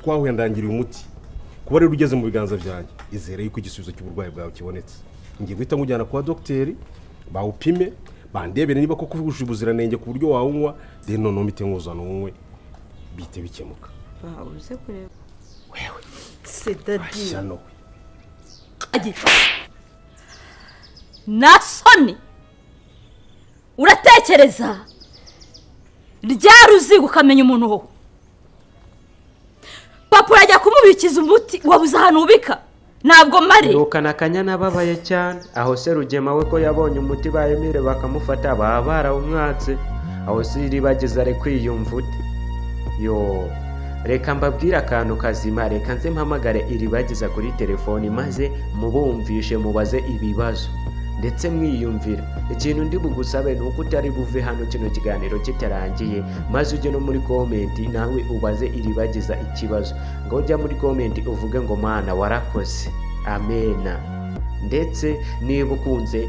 twahuye ndangiriye umuti kuba rero ugeze mu biganza byanjye izere yuko igisubizo cy'uburwayi bwawe kibonetse ngiye guhita nkujyana kwa dogiteri bawupime bandebere niba koko ufite ubuziranenge ku buryo wawunywa rero noneho mpite nkuzana unywe bite bikemuka uze kureba wewe sedadi shyano nasoni uratekereza ryari uziga ukamenya umuntu ho papa urajya kumubikiza umuti wabuze ahantu ubika ntabwo mari rukana akanyana ababaye cyane aho se Rugema we ko yabonye umuti ba Emile bakamufata baba barawumwatse aho se Iribagiza ari kwiyumva ute yo reka mbabwire akantu kazima reka nze mpamagare Iribagiza kuri telefoni maze mubumvishe mubaze ibibazo ndetse mwiyumvira ikintu ndi bugusabe nuko utari buve hano kino kiganiro kitarangiye maze ujye no muri comment nawe ubaze Iribagiza ikibazo ngo ujya muri comment uvuge ngo mana warakoze amena ndetse niba ukunze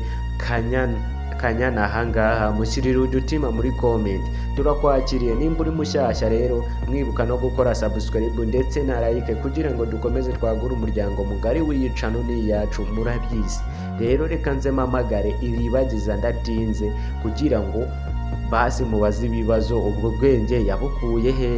kanyana ahangaha mushyirira udutima muri comment turakwakiriye nimba uri mushyashya rero mwibuka no gukora subscribe ndetse na like kugira ngo dukomeze twagure umuryango mugari w'iyicano n'iyacu murabizi rero reka nze mpamagare Iribagiza ndatinze kugira ngo basi mubaze ibibazo ubwo bwenge yabukuye he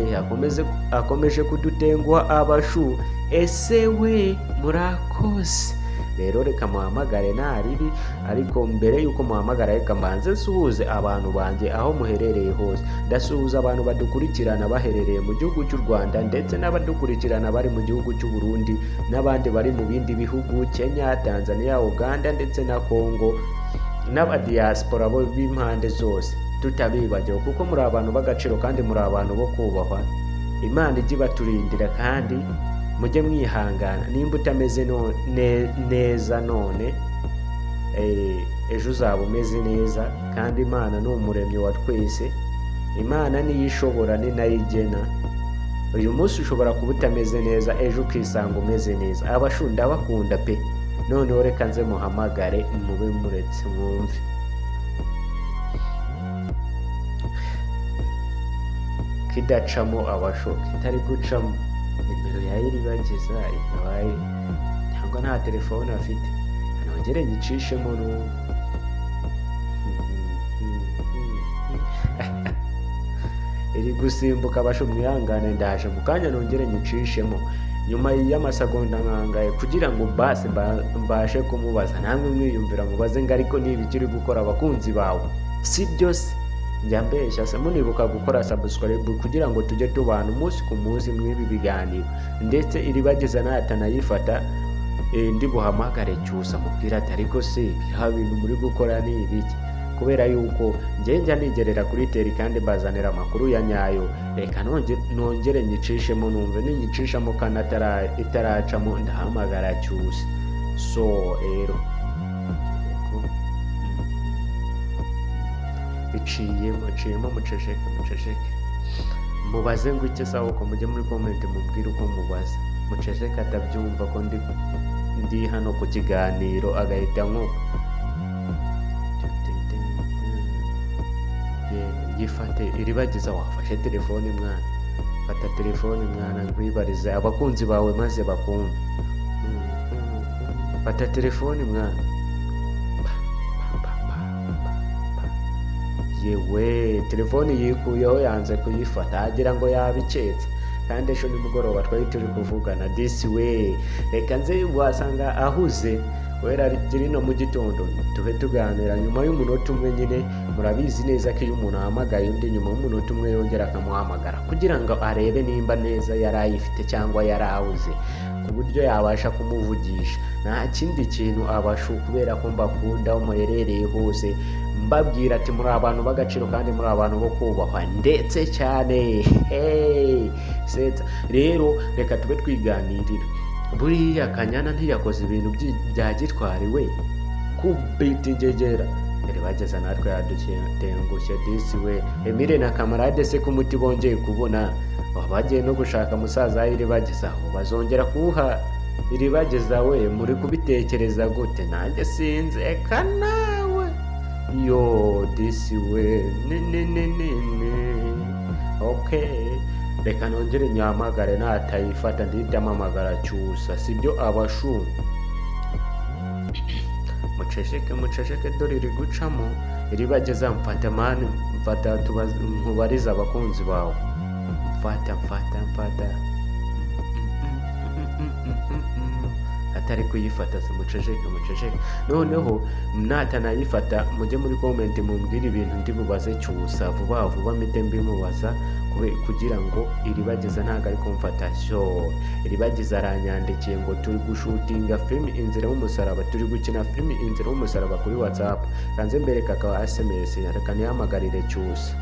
akomeje kudutenguha abashu ese we murakoze rero reka muhamagare naribi ariko mbere yuko muhamagara reka mbanze nsuhuze abantu banjye aho muherereye hose ndasuhuza abantu badukurikirana baherereye mu gihugu cy'u Rwanda ndetse n'abadukurikirana bari mu gihugu cy'u Burundi n'abandi bari mu bindi bihugu Kenya Tanzania Uganda ndetse na Congo n'abadiaspora bo b'impande zose tutabibagiwe kuko muri abantu b'agaciro kandi muri abantu bo kubahwa Imana ijye ibaturindira kandi mujye mwihangana nimba utameze neza none ejo uzaba umeze neza kandi Imana ni umuremyi wa twese Imana niyo ishobora ni nayo igena uyu munsi ushobora kuba utameze neza ejo ukisanga umeze neza abashunda bakunda pe noneho reka nze muhamagare mube muretse mwumve kidacamo abashoka itari gucamo nimero ya Iribagiza ikabaye cyangwa nta telefone afite nongere nyicishemo iri gusimbuka abasho mwihangane ndaje mu kanya nongere nyicishemo nyuma y'amasegonda nkangaye kugira ngo basi mbashe kumubaza namwe mwiyumvira mubaze ngo ariko niba ikiri gukora abakunzi bawe si byose njya mbeshya se munibuka gukora subscribe kugira ngo tujye tubana umunsi ku munsi mw'ibi biganiro ndetse Iribagiza natanayifata ndi buhamagare cyusa mubwira ati ariko se biriya bintu muri gukora ni ibiki kubera yuko njya nigerera kuri teri kandi mbazanira amakuru ya nyayo reka nongere nyicishemo numve ninyicishamo kandi itaracamo ndahamagara cyusa so rero iciyemo muceceke mubaze ngo icyo sawa uko mujye muri comment mubwire uko mubaza muceceke atabyumva ko ndi hano ku kiganiro agahita yifate Iribagiza wafashe telefone mwana fata telefone mwana ngwibarize abakunzi bawe maze bakumve fata telefone mwana yewe telefone yikuyeho yanze kuyifata agira ngo yabicetse kandi ejo nimugoroba twari turi kuvugana this way reka nze wasanga ahuze wera rino mu gitondo tube tuganira nyuma y'umunota umwe nyine murabizi neza ko iyo umuntu ahamagaye undi nyuma y'umunota umwe yongera akamuhamagara kugira ngo arebe nimba neza yari ayifite cyangwa yari ahuze ku buryo yabasha kumuvugisha nta kindi kintu abashu kubera ko mbakunda aho muherereye hose mbabwira ati muri abantu b'agaciro kandi muri abantu bo kubahwa ndetse cyane setsa rero reka tube twiganirira buriya Kanyana ntiyakoze ibintu bya gitwari we kubita ingegera Iribagiza natwe yadutengushye disi we Emile na kamarade se ku muti bongeye kubona bagiye no gushaka musaza Iribagiza bazongera kuwuha Iribagiza we muri kubitekereza gute nanjye sinzi eka nawe yo disi we okay reka nongere nyahamagare natayifata ndihita mpamagara Cyusa sibyo abashu muceceke dore iri gucamo iribageza mfata mani mfata nkubariza abakunzi bawe mfata atari kuyifata se muceceke noneho natanayifata mujye muri comment mumbwire ibintu ndi bubaze Cyusa vuba mpite mbimubaza kugira ngo iribageza ntago ari kumfata iribageza aranyandikiye ngo turi gushutinga filimi inzira y'umusaraba turi gukina filimi inzira y'umusaraba kuri WhatsApp kanze mbereka ka SMS reka nihamagarire Cyusa